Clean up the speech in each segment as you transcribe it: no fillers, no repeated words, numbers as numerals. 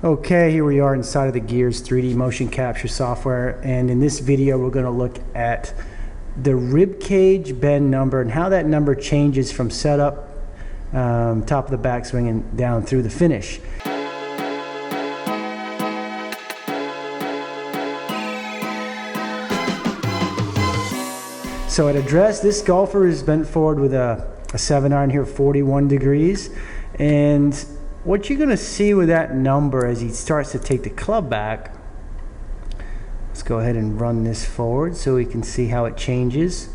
Okay, here we are inside of the Gears 3D motion capture software, and in this video we're going to look at the rib cage bend number and how that number changes from setup, top of the backswing, and down through the finish. So at address, this golfer is bent forward with a 7-iron here, 41 degrees, and what you're going to see with that number as he starts to take the club back, let's go ahead and run this forward so we can see how it changes.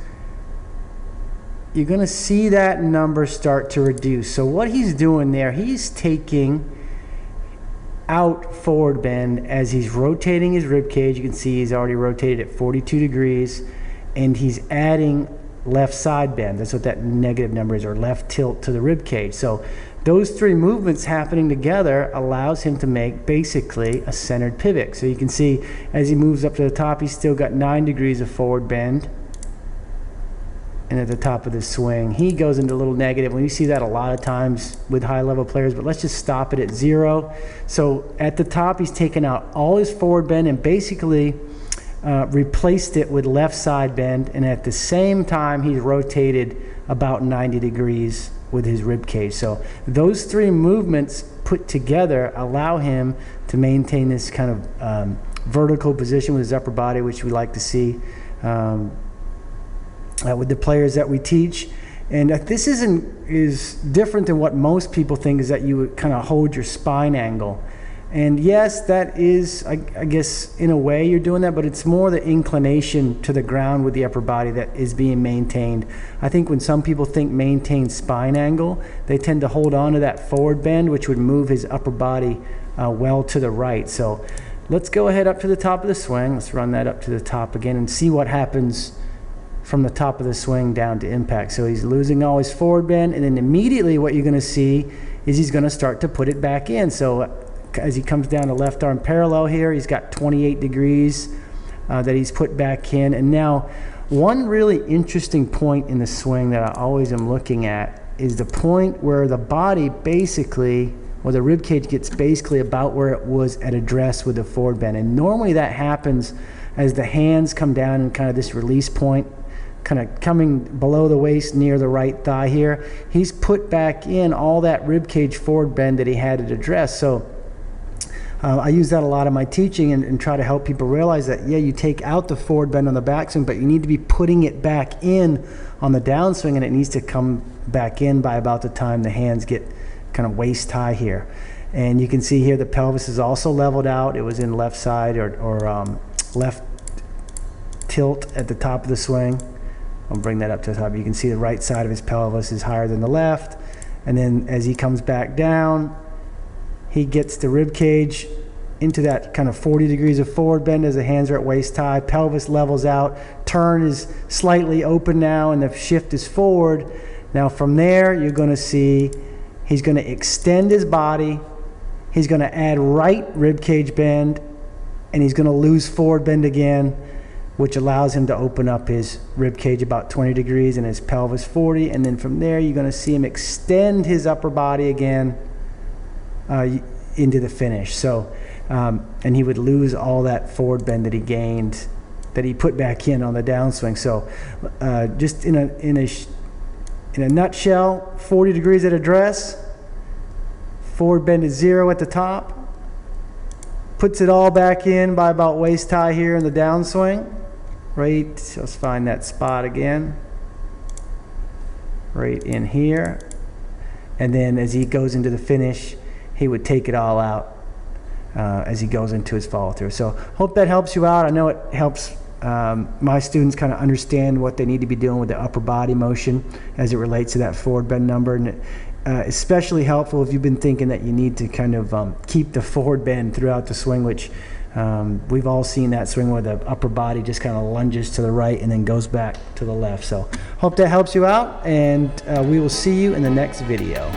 You're going to see that number start to reduce. So what he's doing there, he's taking out forward bend as he's rotating his rib cage. You can see he's already rotated at 42 degrees, and he's adding left side bend. That's what that negative number is, or left tilt to the rib cage. So those three movements happening together allows him to make basically a centered pivot. So you can see as he moves up to the top, he's still got 9 degrees of forward bend. And at the top of the swing, he goes into a little negative. We see that a lot of times with high-level players, but let's just stop it at 0. So at the top, he's taken out all his forward bend and basically replaced it with left side bend, and at the same time he's rotated about 90 degrees with his rib cage. So those three movements put together allow him to maintain this kind of vertical position with his upper body, which we like to see with the players that we teach. And this is different than what most people think, is that you would kind of hold your spine angle. And yes, that is, I guess, in a way you're doing that, but it's more the inclination to the ground with the upper body that is being maintained. I think when some people think maintain spine angle, they tend to hold on to that forward bend, which would move his upper body well to the right. So let's go ahead up to the top of the swing. Let's run that up to the top again and see what happens from the top of the swing down to impact. So he's losing all his forward bend, and then immediately what you're going to see is he's going to start to put it back in. So as he comes down to left arm parallel here, he's got 28 degrees that he's put back in. And now one really interesting point in the swing that I always am looking at is the point where the body basically, or the rib cage, gets basically about where it was at address with the forward bend. And normally that happens as the hands come down in kind of this release point, kind of coming below the waist near the right thigh here. He's put back in all that rib cage forward bend that he had at address. So I use that a lot in my teaching and try to help people realize that, yeah, you take out the forward bend on the backswing, but you need to be putting it back in on the downswing, and it needs to come back in by about the time the hands get kind of waist high here. And you can see here the pelvis is also leveled out. It was in left side or left tilt at the top of the swing. I'll bring that up to the top. You can see the right side of his pelvis is higher than the left. And then as he comes back down, he gets the rib cage into that kind of 40 degrees of forward bend as the hands are at waist high. Pelvis levels out. Turn is slightly open now, and the shift is forward. Now from there, you're going to see he's going to extend his body. He's going to add right rib cage bend, and he's going to lose forward bend again, which allows him to open up his rib cage about 20 degrees and his pelvis 40. And then from there, you're going to see him extend his upper body again into the finish. So and he would lose all that forward bend that he gained, that he put back in on the downswing. So just in a nutshell, 40 degrees at address, forward bend is 0 at the top, puts it all back in by about waist high here in the downswing. Right, let's find that spot again, right in here. And then as he goes into the finish, he would take it all out as he goes into his follow through. So hope that helps you out. I know it helps my students kind of understand what they need to be doing with the upper body motion as it relates to that forward bend number. And especially helpful if you've been thinking that you need to kind of keep the forward bend throughout the swing, which we've all seen that swing where the upper body just kind of lunges to the right and then goes back to the left. So hope that helps you out, and we will see you in the next video.